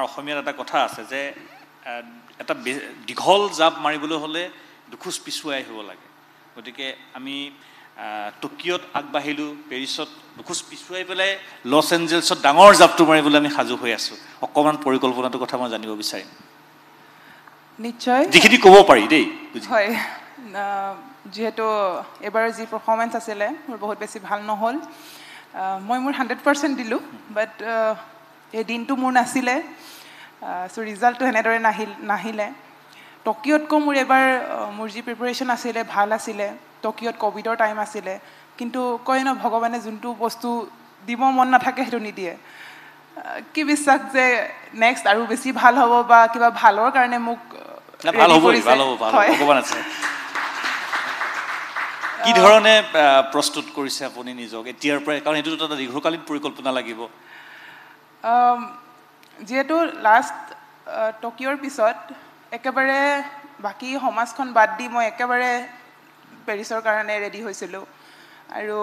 অসমীয়াত এটা কথা আছে যে এটা দীঘল জাপ মাৰিবলৈ হ'লে দুখোজ পিছুৱাই আহিব লাগে গতিকে আমি টকিঅ'ত আগবাঢ়িলোঁ পেৰিছত দুখোজ পিছুৱাই পেলাই লছ এঞ্জেলছত ডাঙৰ জাপটো মাৰিবলৈ আমি সাজু হৈ আছোঁ অকণমান পৰিকল্পনাটোৰ কথা মই জানিব বিচাৰিম নিশ্চয় যিখিনি ক'ব পাৰি দেই হয় যেহেতু এবাৰ যি পাৰফৰ্মেন্স আছিলে মোৰ বহুত বেছি ভাল নহ'ল মই মোৰ 100% দিলোঁ বাট এই দিনটো মোৰ নাছিলে সো ৰিজাল্টটো এনেদৰে নাহিলে টকিঅ'তকৈ মোৰ এবাৰ মোৰ যি প্ৰিপাৰেশ্যন আছিলে ভাল আছিলে টকিঅ'ত কোভিডৰ টাইম আছিলে কিন্তু কয় ন ভগৱানে যোনটো বস্তু দিব মন নাথাকে সেইটো নিদিয়ে কি বিশ্বাস যে নেক্সট আৰু বেছি ভাল হ'ব বা কিবা ভালৰ কাৰণে মোক ভাল হ'ব ভগৱান আছে কি ধৰণে প্ৰস্তুত কৰিছে আপুনি নিজক এতিয়াৰ পৰা কাৰণ এইটো এটা দীৰ্ঘকালীন পৰিকল্পনা লাগিব যেহেতু লাষ্ট টকিঅ'ৰ পিছত একেবাৰে বাকী সমাজখন বাদ দি মই একেবাৰে পেৰিছৰ কাৰণে ৰেডি হৈছিলোঁ আৰু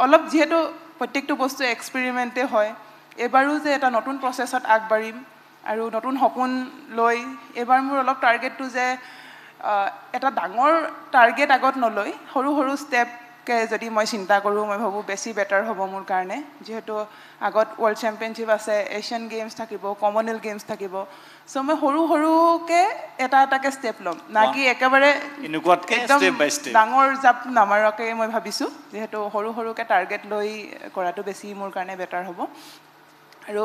অলপ যেহেতু প্ৰত্যেকটো বস্তু এক্সপেৰিমেণ্টে হয় এবাৰো যে এটা নতুন প্ৰচেছত আগবাঢ়িম আৰু নতুন সপোন লৈ এবাৰ মোৰ অলপ টাৰ্গেটটো যে এটা ডাঙৰ টাৰ্গেট আগত নলৈ সৰু সৰু ষ্টেপকে যদি মই চিন্তা কৰোঁ মই ভাবোঁ বেছি বেটাৰ হ'ব মোৰ কাৰণে যেহেতু আগত ৱৰ্ল্ড চেম্পিয়নশ্বিপ আছে এছিয়ান গেমছ থাকিব কমনৱেলথ গেমছ থাকিব চ' মই সৰু সৰুকৈ এটাকৈ ষ্টেপ ল'ম না কি একেবাৰে একদম ডাঙৰ জাপ নামাৰাকৈ মই ভাবিছোঁ যিহেতু সৰু সৰুকৈ টাৰ্গেট লৈ কৰাটো বেছি মোৰ কাৰণে বেটাৰ হ'ব আৰু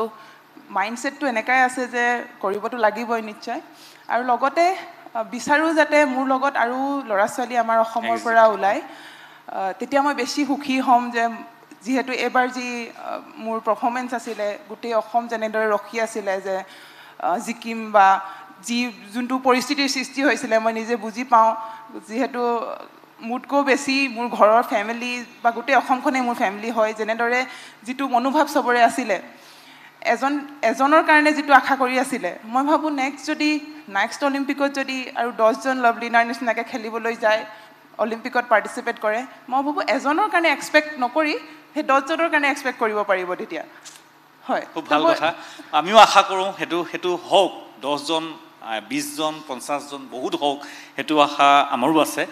মাইণ্ডছেটটো এনেকাই আছে যে কৰিবতো লাগিবই নিশ্চয় আৰু লগতে বিচাৰোঁ যাতে মোৰ লগত আৰু ল'ৰা ছোৱালী আমাৰ অসমৰ পৰা ওলায় তেতিয়া মই বেছি সুখী হ'ম যে যিহেতু এবাৰ যি মোৰ পাৰফৰ্মেন্স আছিলে গোটেই অসম যেনেদৰে ৰখি আছিলে যে জিকিম বা যোনটো পৰিস্থিতিৰ সৃষ্টি হৈছিলে মই নিজে বুজি পাওঁ যিহেতু মোতকৈ বেছি মোৰ ঘৰৰ ফেমিলি বা গোটেই অসমখনেই মোৰ ফেমিলি হয় যেনেদৰে যিটো মনোভাৱ চবৰে আছিলে এজনৰ কাৰণে যিটো আশা কৰি আছিলে মই ভাবোঁ নেক্সট অলিম্পিকত যদি আৰু 10জন লভলিনাৰ নিচিনাকৈ খেলিবলৈ যায় অলিম্পিকত পাৰ্টিচিপেট কৰে মই ভাবোঁ এজনৰ কাৰণে এক্সপেক্ট নকৰি সেই 10জনৰ কাৰণে এক্সপেক্ট কৰিব পাৰিব তেতিয়া হয় খুব ভাল কথা আমিও আশা কৰোঁ সেইটো হওক 10জন 20জন 50জন বহুত হওক সেইটো আশা আমাৰো আছে